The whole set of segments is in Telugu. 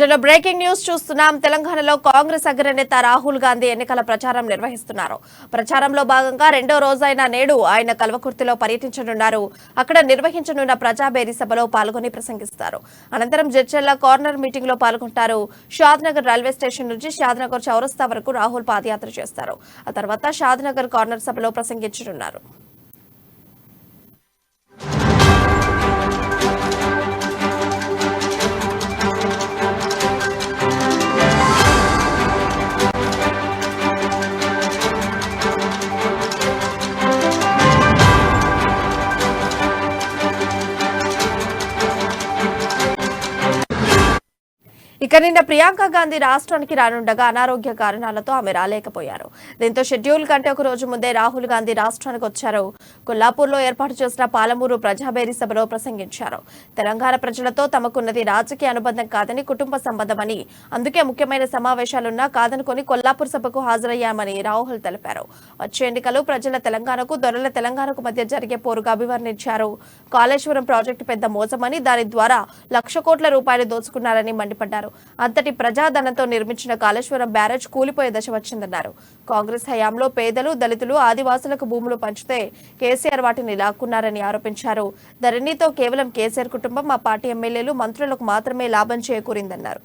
బులెటిన్లో బ్రేకింగ్ న్యూస్ చూస్తున్నాం. తెలంగాణలో కాంగ్రెస్ అగ్రనేత రాహుల్ గాంధీ ఎన్నికల ప్రచారం నిర్వహిస్తున్నారు. ప్రచారంలో భాగంగా రెండో రోజైన నేడు ఆయన కల్వకుర్తిలో పర్యటించనున్నారు. అక్కడ నిర్వహించనున్న ప్రజాబేరీ సభలో పాల్గొని ప్రసంగిస్తారు. అనంతరం జడ్చర్ల కార్నర్ మీటింగ్ లో పాల్గొంటారు. షాద్నగర్ రైల్వే స్టేషన్ నుంచి షాద్నగర్ చౌరస్తా వరకు రాహుల్ పాదయాత్ర చేస్తారు. ఆ తర్వాత షాద్నగర్ కార్నర్ సభలో ప్రసంగించనున్నారు. ఇక నిన్న ప్రియాంక గాంధీ రాష్ట్రానికి రానుండగా అనారోగ్య కారణాలతో ఆమె రాలేకపోయారు. దీంతో షెడ్యూల్ కంటే ఒక రోజు ముందే రాహుల్ గాంధీ రాష్ట్రానికి వచ్చారు. కొల్లాపూర్లో ఏర్పాటు చేసిన పాలమూరు ప్రజాబేరీ సభలో ప్రసంగించారు. తెలంగాణ ప్రజలతో తమకున్నది రాజకీయ అనుబంధం కాదని, కుటుంబ సంబంధమని, అందుకే ముఖ్యమైన సమావేశాలున్నా కాదనుకుని కొల్లాపూర్ సభకు హాజరయ్యామని రాహుల్ తెలిపారు. వచ్చే ఎన్నికలు ప్రజల తెలంగాణకు, దొరల తెలంగాణకు మధ్య జరిగే పోరుగా అభివర్ణించారు. కాళేశ్వరం ప్రాజెక్టు పెద్ద మోసమని, దాని ద్వారా ₹1,00,00,000 కోట్ల దోచుకున్నారని మండిపడ్డారు. అంతటి ప్రజాధనంతో నిర్మించిన కాళేశ్వరం బ్యారేజ్ కూలిపోయే దశ వచ్చిందన్నారు. కాంగ్రెస్ హయాంలో పేదలు, దళితులు, ఆదివాసులకు భూములు పంచితే కేసీఆర్ వాటిని లాక్కున్నారని ఆరోపించారు. ధరణితో కేవలం కేసీఆర్ కుటుంబం, ఆ పార్టీ ఎమ్మెల్యేలు, మంత్రులకు మాత్రమే లాభం చేకూరిందన్నారు.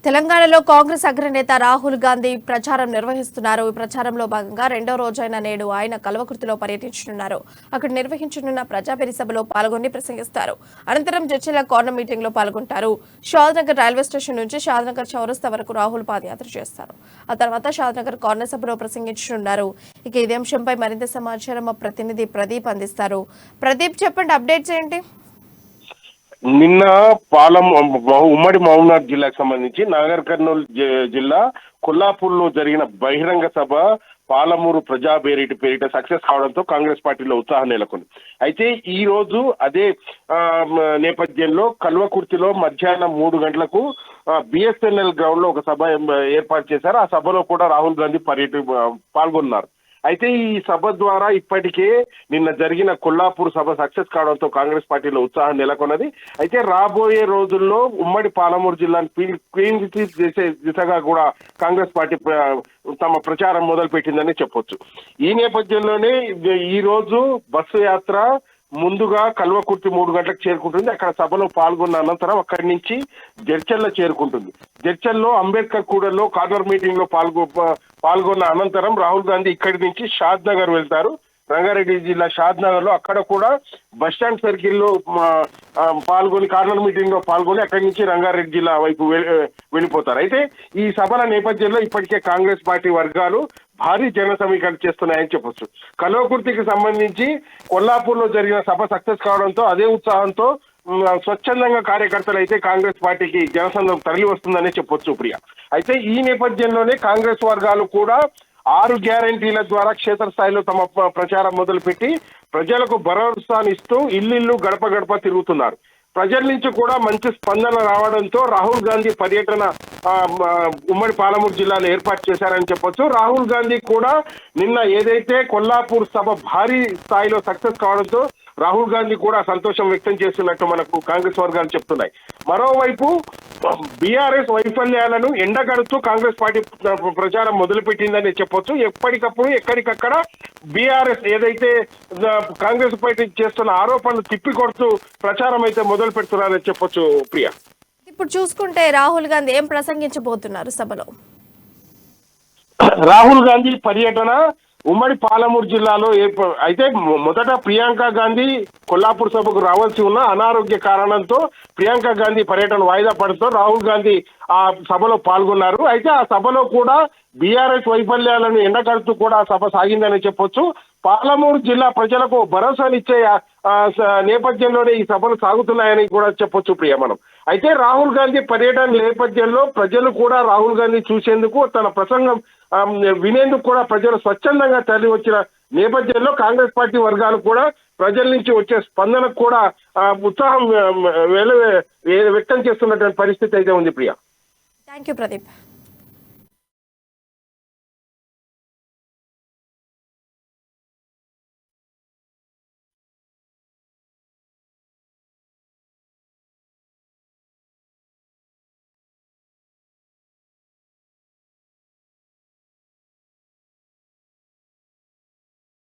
తెలంగాణలో కాంగ్రెస్ అగ్రనేత రాహుల్ గాంధీ ప్రచారం నిర్వహిస్తున్నారు. ఈ ప్రచారంలో భాగంగా రెండో రోజైన నేడు ఆయన కల్వకుర్తిలో పర్యటించనున్నారు. అక్కడ నిర్వహించనున్న ప్రజాబేరీ సభలో పాల్గొని ప్రసంగిస్తారు. అనంతరం జడ్చర్ల కార్నర్ మీటింగ్ లో పాల్గొంటారు. షాద్నగర్ రైల్వే స్టేషన్ నుంచి షాద్నగర్ చౌరస్తా వరకు రాహుల్ పాదయాత్ర చేస్తారు. ఆ తర్వాత షాద్నగర్ కార్నర్ సభలో ప్రసంగించనున్నారు. ఇక ఇదే అంశంపై మరింత సమాచారం మా ప్రతినిధి ప్రదీప్ అందిస్తారు. ప్రదీప్, చెప్పండి, అప్డేట్స్ ఏంటి? నిన్న ఉమ్మడి మహబూబ్నగర్ జిల్లాకు సంబంధించి నాగర్ కర్నూలు జిల్లా కొల్లాపూర్లో జరిగిన బహిరంగ సభ పాలమూరు ప్రజాబేరీ పేరిట సక్సెస్ కావడంతో కాంగ్రెస్ పార్టీలో ఉత్సాహం నెలకొంది. అయితే ఈ రోజు అదే నేపథ్యంలో కల్వకుర్తిలో మధ్యాహ్నం 3 గంటలకు బిఎస్ఎన్ఎల్ గ్రౌండ్ లో ఒక సభ ఏర్పాటు చేశారు. ఆ సభలో కూడా రాహుల్ గాంధీ పాల్గొన్నారు. అయితే ఈ సభ ద్వారా ఇప్పటికే నిన్న జరిగిన కొల్లాపూర్ సభ సక్సెస్ కావడంతో కాంగ్రెస్ పార్టీలో ఉత్సాహం నెలకొన్నది. అయితే రాబోయే రోజుల్లో ఉమ్మడి పాలమూరు జిల్లాను క్లీన్ చేసే దిశగా కూడా కాంగ్రెస్ పార్టీ తమ ప్రచారం మొదలు పెట్టిందని చెప్పొచ్చు. ఈ నేపథ్యంలోనే ఈ రోజు బస్సు యాత్ర ముందుగా కల్వకుర్తి 3 గంటలకు చేరుకుంటుంది. అక్కడ సభలో పాల్గొన్న అనంతరం అక్కడి నుంచి జడ్చర్ల చేరుకుంటుంది. జడ్చర్లో అంబేద్కర్ కూడల్లో కార్నర్ మీటింగ్ లో పాల్గొన్న అనంతరం రాహుల్ గాంధీ ఇక్కడి నుంచి షాద్ నగర్ వెళ్తారు. రంగారెడ్డి జిల్లా షాద్ నగర్ లో అక్కడ కూడా బస్టాండ్ సర్కిల్ లో పాల్గొని కార్నర్ మీటింగ్ లో పాల్గొని అక్కడి నుంచి రంగారెడ్డి జిల్లా వైపు వెళ్ళిపోతారు. అయితే ఈ సభల నేపథ్యంలో ఇప్పటికే కాంగ్రెస్ పార్టీ వర్గాలు భారీ జన సమీకరణ చేస్తున్నాయని చెప్పొచ్చు. కల్వకుర్తికి సంబంధించి కొల్లాపూర్ లో జరిగిన సభ సక్సెస్ కావడంతో అదే ఉత్సాహంతో స్వచ్ఛందంగా కార్యకర్తలు అయితే కాంగ్రెస్ పార్టీకి జనసంద్రం తరలి వస్తుందనే చెప్పొచ్చు ప్రియ. అయితే ఈ నేపథ్యంలోనే కాంగ్రెస్ వర్గాలు కూడా 6 గ్యారంటీల ద్వారా క్షేత్రస్థాయిలో తమ ప్రచారం మొదలుపెట్టి ప్రజలకు భరోసానిస్తూ ఇల్లు గడప గడప తిరుగుతున్నారు. ప్రజల నుంచి కూడా మంచి స్పందన రావడంతో రాహుల్ గాంధీ పర్యటన ఉమ్మడి పాలమూరు జిల్లాలో ఏర్పాటు చేశారని చెప్పొచ్చు. రాహుల్ గాంధీ కూడా నిన్న ఏదైతే కొల్లాపూర్ సభ భారీ స్థాయిలో సక్సెస్ కావడంతో రాహుల్ గాంధీ కూడా సంతోషం వ్యక్తం చేస్తున్నట్టు మనకు కాంగ్రెస్ వర్గాలు చెప్తున్నాయి. మరోవైపు బీఆర్ఎస్ వైఫల్యాలను ఎండగడుతూ కాంగ్రెస్ పార్టీ ప్రచారం మొదలుపెట్టిందని చెప్పొచ్చు. ఎప్పటికప్పుడు ఎక్కడికక్కడ బీఆర్ఎస్ ఏదైతే కాంగ్రెస్ పార్టీ చేస్తున్న ఆరోపణలు తిప్పికొడుతూ ప్రచారం అయితే మొదలు పెడుతున్నారని చెప్పొచ్చు ప్రియ. ఇప్పుడు చూసుకుంటే రాహుల్ గాంధీ ఏం ప్రసంగించబోతున్నారు సభలో? రాహుల్ గాంధీ పర్యటన ఉమ్మడి పాలమూరు జిల్లాలో అయితే మొదట ప్రియాంక గాంధీ కొల్లాపూర్ సభకు రావాల్సి ఉన్న అనారోగ్య కారణంతో ప్రియాంక గాంధీ పర్యటన వాయిదా పడుతూ రాహుల్ గాంధీ ఆ సభలో పాల్గొన్నారు. అయితే ఆ సభలో కూడా బీఆర్ఎస్ వైఫల్యాలను ఎండగడుతూ కూడా ఆ సభ సాగిందని చెప్పొచ్చు. పాలమూరు జిల్లా ప్రజలకు భరోసానిచ్చే నేపథ్యంలోనే ఈ సభలు సాగుతున్నాయని కూడా చెప్పొచ్చు ప్రియ మనం. అయితే రాహుల్ గాంధీ పర్యటన నేపథ్యంలో ప్రజలు కూడా రాహుల్ గాంధీ చూసేందుకు తన ప్రసంగం వినేందుకు కూడా ప్రజలు స్వచ్ఛందంగా తరలి వచ్చిన నేపథ్యంలో కాంగ్రెస్ పార్టీ వర్గాలు కూడా ప్రజల నుంచి వచ్చే స్పందనకు కూడా ఉత్సాహం వ్యక్తం చేస్తున్నటువంటి పరిస్థితి అయితే ఉంది ప్రియ. Thank you Pradeep.